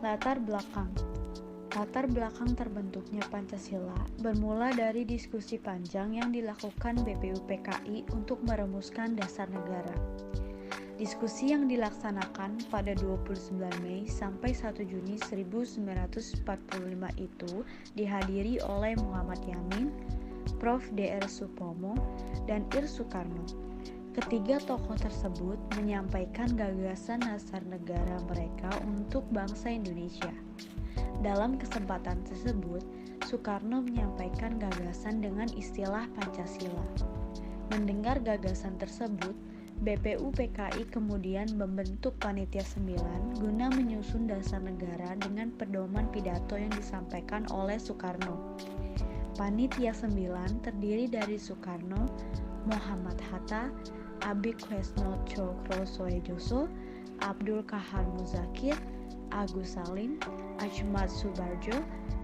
Latar belakang. Latar belakang terbentuknya Pancasila bermula dari diskusi panjang yang dilakukan BPUPKI untuk merumuskan dasar negara. Diskusi yang dilaksanakan pada 29 Mei sampai 1 Juni 1945 itu dihadiri oleh Muhammad Yamin, Prof. Dr. Supomo, dan Ir Soekarno. Ketiga tokoh tersebut menyampaikan gagasan dasar negara mereka untuk bangsa Indonesia. Dalam kesempatan tersebut, Soekarno menyampaikan gagasan dengan istilah Pancasila. Mendengar gagasan tersebut, BPUPKI kemudian membentuk Panitia 9 guna menyusun dasar negara dengan pedoman pidato yang disampaikan oleh Soekarno. Panitia 9 terdiri dari Soekarno, Muhammad Hatta, Abi Quesno Cokrosoejoso, Abdul Kahar Muzakir, Agus Salim, Achmad Subarjo,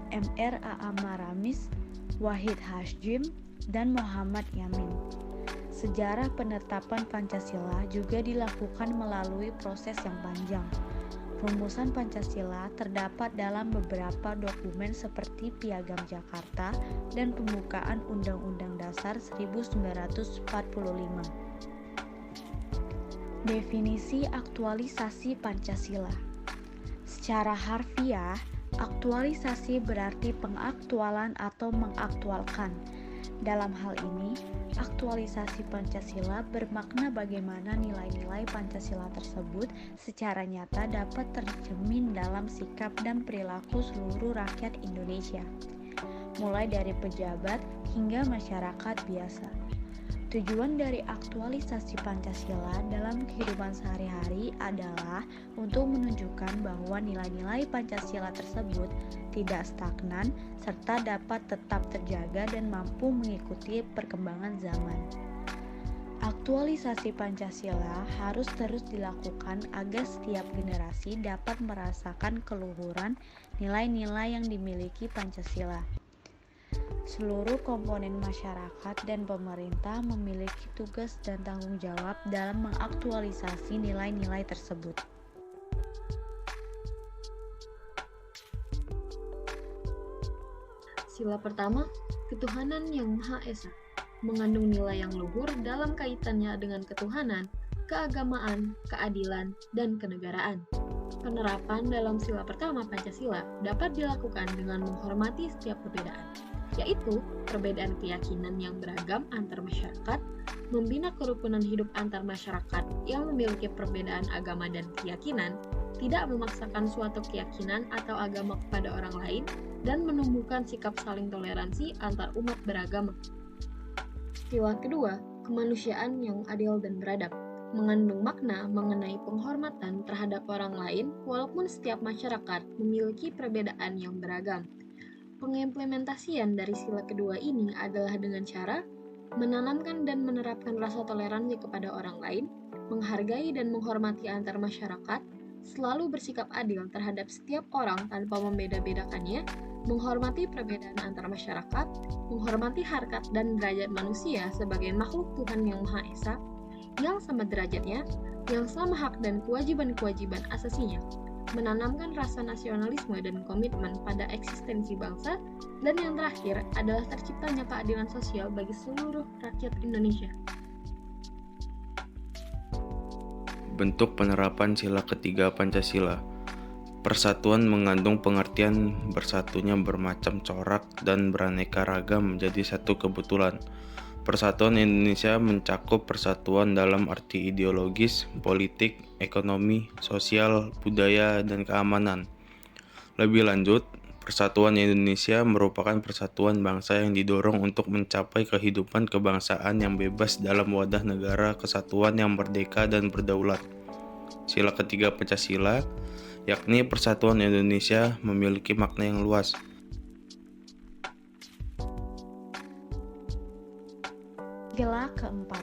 Mr. A.A. Maramis, Wahid Hashim, dan Muhammad Yamin. Sejarah penetapan Pancasila juga dilakukan melalui proses yang panjang. Rumusan Pancasila terdapat dalam beberapa dokumen seperti Piagam Jakarta dan Pembukaan Undang-Undang Dasar 1945. Definisi aktualisasi Pancasila. Secara harfiah, aktualisasi berarti pengaktualan atau mengaktualkan. Dalam hal ini, aktualisasi Pancasila bermakna bagaimana nilai-nilai Pancasila tersebut secara nyata dapat tercermin dalam sikap dan perilaku seluruh rakyat Indonesia, mulai dari pejabat hingga masyarakat biasa. Tujuan dari aktualisasi Pancasila dalam kehidupan sehari-hari adalah untuk menunjukkan bahwa nilai-nilai Pancasila tersebut tidak stagnan serta dapat tetap terjaga dan mampu mengikuti perkembangan zaman. Aktualisasi Pancasila harus terus dilakukan agar setiap generasi dapat merasakan keluhuran nilai-nilai yang dimiliki Pancasila. Seluruh komponen masyarakat dan pemerintah memiliki tugas dan tanggung jawab dalam mengaktualisasi nilai-nilai tersebut. Sila pertama, ketuhanan yang Maha Esa, mengandung nilai yang luhur dalam kaitannya dengan ketuhanan, keagamaan, keadilan, dan kenegaraan. Penerapan dalam sila pertama Pancasila dapat dilakukan dengan menghormati setiap perbedaan, yaitu perbedaan keyakinan yang beragam antar masyarakat, membina kerukunan hidup antar masyarakat yang memiliki perbedaan agama dan keyakinan, tidak memaksakan suatu keyakinan atau agama kepada orang lain, dan menumbuhkan sikap saling toleransi antar umat beragama. Sila kedua, kemanusiaan yang adil dan beradab, mengandung makna mengenai penghormatan terhadap orang lain walaupun setiap masyarakat memiliki perbedaan yang beragam. Pengimplementasian dari sila kedua ini adalah dengan cara menanamkan dan menerapkan rasa toleransi kepada orang lain, menghargai dan menghormati antar masyarakat, selalu bersikap adil terhadap setiap orang tanpa membeda-bedakannya, menghormati perbedaan antar masyarakat, menghormati harkat dan derajat manusia sebagai makhluk Tuhan yang Maha Esa, yang sama derajatnya, yang sama hak dan kewajiban-kewajiban asasinya, menanamkan rasa nasionalisme dan komitmen pada eksistensi bangsa, dan yang terakhir adalah terciptanya keadilan sosial bagi seluruh rakyat Indonesia. Bentuk penerapan sila ketiga Pancasila. Persatuan mengandung pengertian bersatunya bermacam corak dan beraneka ragam menjadi satu kebetulan. Persatuan Indonesia mencakup persatuan dalam arti ideologis, politik, ekonomi, sosial, budaya, dan keamanan. Lebih lanjut, persatuan Indonesia merupakan persatuan bangsa yang didorong untuk mencapai kehidupan kebangsaan yang bebas dalam wadah negara kesatuan yang merdeka dan berdaulat. Sila ketiga Pancasila, yakni persatuan Indonesia, memiliki makna yang luas. Sila keempat.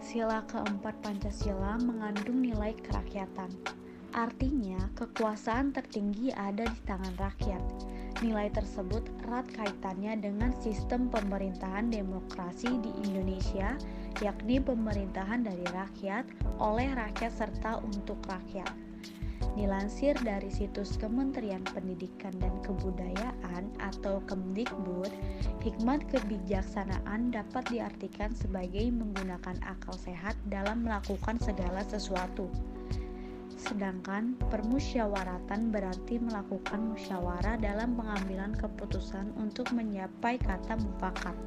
Sila keempat Pancasila mengandung nilai kerakyatan. Artinya, kekuasaan tertinggi ada di tangan rakyat. Nilai tersebut erat kaitannya dengan sistem pemerintahan demokrasi di Indonesia, yakni pemerintahan dari rakyat, oleh rakyat serta untuk rakyat. Dilansir dari situs Kementerian Pendidikan dan Kebudayaan atau Kemdikbud, hikmat kebijaksanaan dapat diartikan sebagai menggunakan akal sehat dalam melakukan segala sesuatu. Sedangkan permusyawaratan berarti melakukan musyawarah dalam pengambilan keputusan untuk mencapai kata mufakat.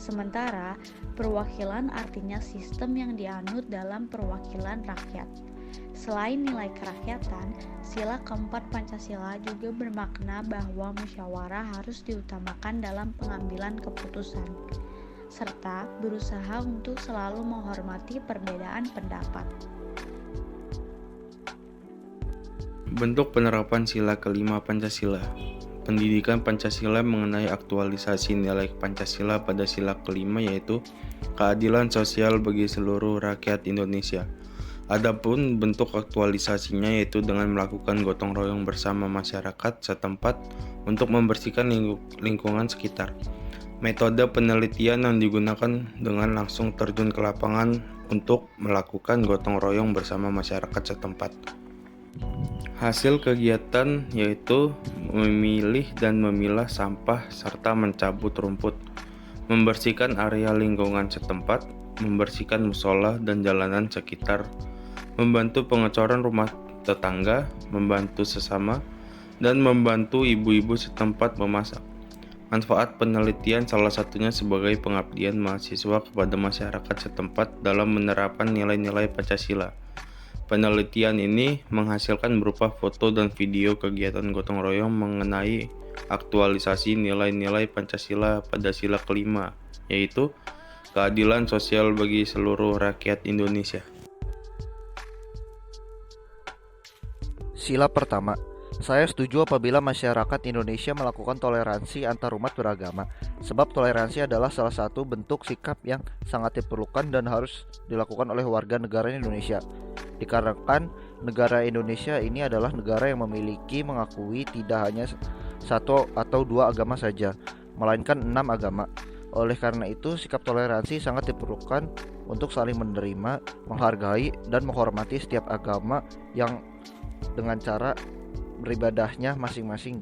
Sementara perwakilan artinya sistem yang dianut dalam perwakilan rakyat. Selain nilai kerakyatan, sila keempat Pancasila juga bermakna bahwa musyawarah harus diutamakan dalam pengambilan keputusan, serta berusaha untuk selalu menghormati perbedaan pendapat. Bentuk penerapan sila kelima Pancasila. Pendidikan Pancasila mengenai aktualisasi nilai Pancasila pada sila kelima, yaitu keadilan sosial bagi seluruh rakyat Indonesia. Adapun bentuk aktualisasinya yaitu dengan melakukan gotong royong bersama masyarakat setempat untuk membersihkan lingkungan sekitar. Metode penelitian yang digunakan dengan langsung terjun ke lapangan untuk melakukan gotong royong bersama masyarakat setempat. Hasil kegiatan yaitu memilih dan memilah sampah serta mencabut rumput, membersihkan area lingkungan setempat, membersihkan musola dan jalanan sekitar, membantu pengecoran rumah tetangga, membantu sesama, dan membantu ibu-ibu setempat memasak. Manfaat penelitian salah satunya sebagai pengabdian mahasiswa kepada masyarakat setempat dalam menerapkan nilai-nilai Pancasila. Penelitian ini menghasilkan berupa foto dan video kegiatan gotong royong mengenai aktualisasi nilai-nilai Pancasila pada sila kelima, yaitu keadilan sosial bagi seluruh rakyat Indonesia. Sila pertama, saya setuju apabila masyarakat Indonesia melakukan toleransi antarumat beragama, sebab toleransi adalah salah satu bentuk sikap yang sangat diperlukan dan harus dilakukan oleh warga negara Indonesia. Dikarenakan negara Indonesia ini adalah negara yang mengakui tidak hanya satu atau dua agama saja, melainkan 6 agama. Oleh karena itu, sikap toleransi sangat diperlukan untuk saling menerima, menghargai, dan menghormati setiap agama yang dengan cara beribadahnya masing-masing.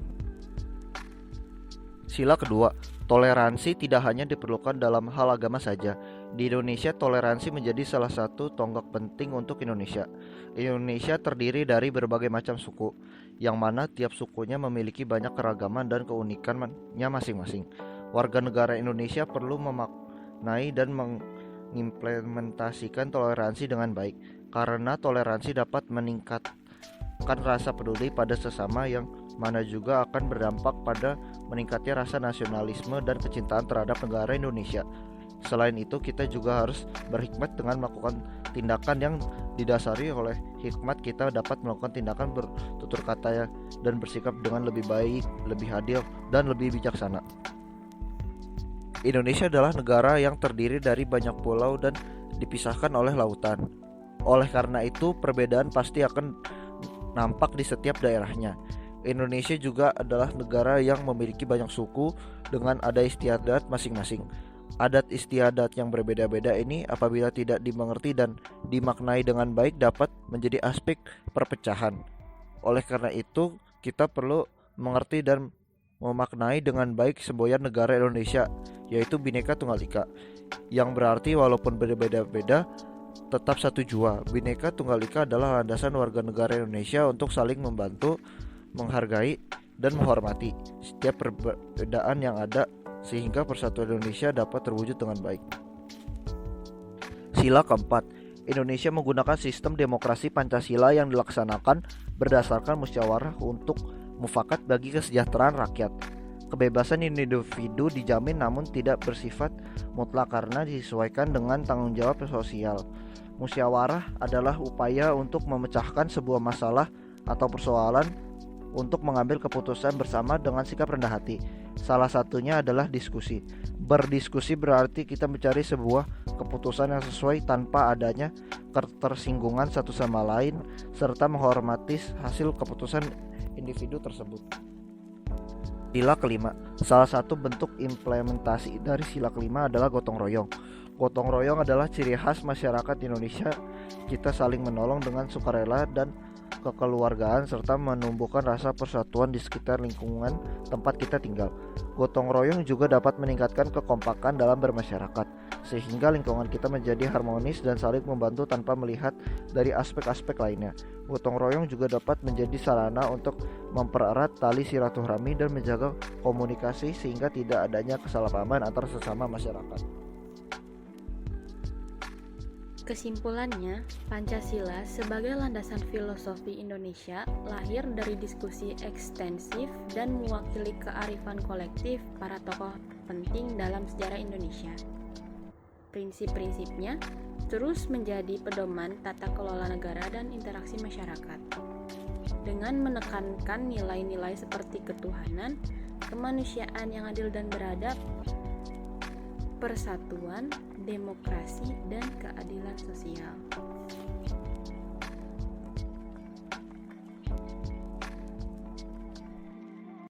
Sila kedua, toleransi tidak hanya diperlukan dalam hal agama saja. Di Indonesia, toleransi menjadi salah satu tonggak penting untuk Indonesia. Indonesia terdiri dari berbagai macam suku, yang mana tiap sukunya memiliki banyak keragaman dan keunikannya masing-masing. Warga negara Indonesia perlu memaknai dan mengimplementasikan toleransi dengan baik, karena toleransi dapat meningkatkan rasa peduli pada sesama yang mana juga akan berdampak pada meningkatnya rasa nasionalisme dan kecintaan terhadap negara Indonesia. Selain itu, kita juga harus berhikmat dengan melakukan tindakan yang didasari oleh hikmat. Kita dapat melakukan tindakan bertutur kata dan bersikap dengan lebih baik, lebih adil, dan lebih bijaksana. Indonesia adalah negara yang terdiri dari banyak pulau dan dipisahkan oleh lautan. Oleh karena itu, perbedaan pasti akan nampak di setiap daerahnya. Indonesia juga adalah negara yang memiliki banyak suku dengan adat istiadat masing-masing. Adat istiadat yang berbeda-beda ini apabila tidak dimengerti dan dimaknai dengan baik dapat menjadi aspek perpecahan. Oleh karena itu, kita perlu mengerti dan memaknai dengan baik semboyan negara Indonesia, yaitu Bhinneka Tunggal Ika, yang berarti walaupun berbeda-beda tetap satu jua. Bhinneka Tunggal Ika adalah landasan warga negara Indonesia untuk saling membantu, menghargai, dan menghormati setiap perbedaan yang ada sehingga persatuan Indonesia dapat terwujud dengan baik. Sila keempat, Indonesia menggunakan sistem demokrasi Pancasila yang dilaksanakan berdasarkan musyawarah untuk mufakat bagi kesejahteraan rakyat. Kebebasan individu dijamin namun tidak bersifat mutlak karena disesuaikan dengan tanggung jawab sosial. Musyawarah adalah upaya untuk memecahkan sebuah masalah atau persoalan untuk mengambil keputusan bersama dengan sikap rendah hati. Salah satunya adalah diskusi. Berdiskusi berarti kita mencari sebuah keputusan yang sesuai tanpa adanya ketersinggungan satu sama lain serta menghormati hasil keputusan individu tersebut. Sila kelima, salah satu bentuk implementasi dari sila kelima adalah gotong royong. Gotong royong adalah ciri khas masyarakat Indonesia. Kita saling menolong dengan sukarela dan kekeluargaan, serta menumbuhkan rasa persatuan di sekitar lingkungan tempat kita tinggal. Gotong royong juga dapat meningkatkan kekompakan dalam bermasyarakat, sehingga lingkungan kita menjadi harmonis dan saling membantu tanpa melihat dari aspek-aspek lainnya. Gotong royong juga dapat menjadi sarana untuk mempererat tali silaturahmi dan menjaga komunikasi sehingga tidak adanya kesalahpahaman antar sesama masyarakat. Kesimpulannya, Pancasila sebagai landasan filosofi Indonesia lahir dari diskusi ekstensif dan mewakili kearifan kolektif para tokoh penting dalam sejarah Indonesia. Prinsip-prinsipnya terus menjadi pedoman tata kelola negara dan interaksi masyarakat. Dengan menekankan nilai-nilai seperti ketuhanan, kemanusiaan yang adil dan beradab, persatuan, demokrasi, dan keadilan sosial.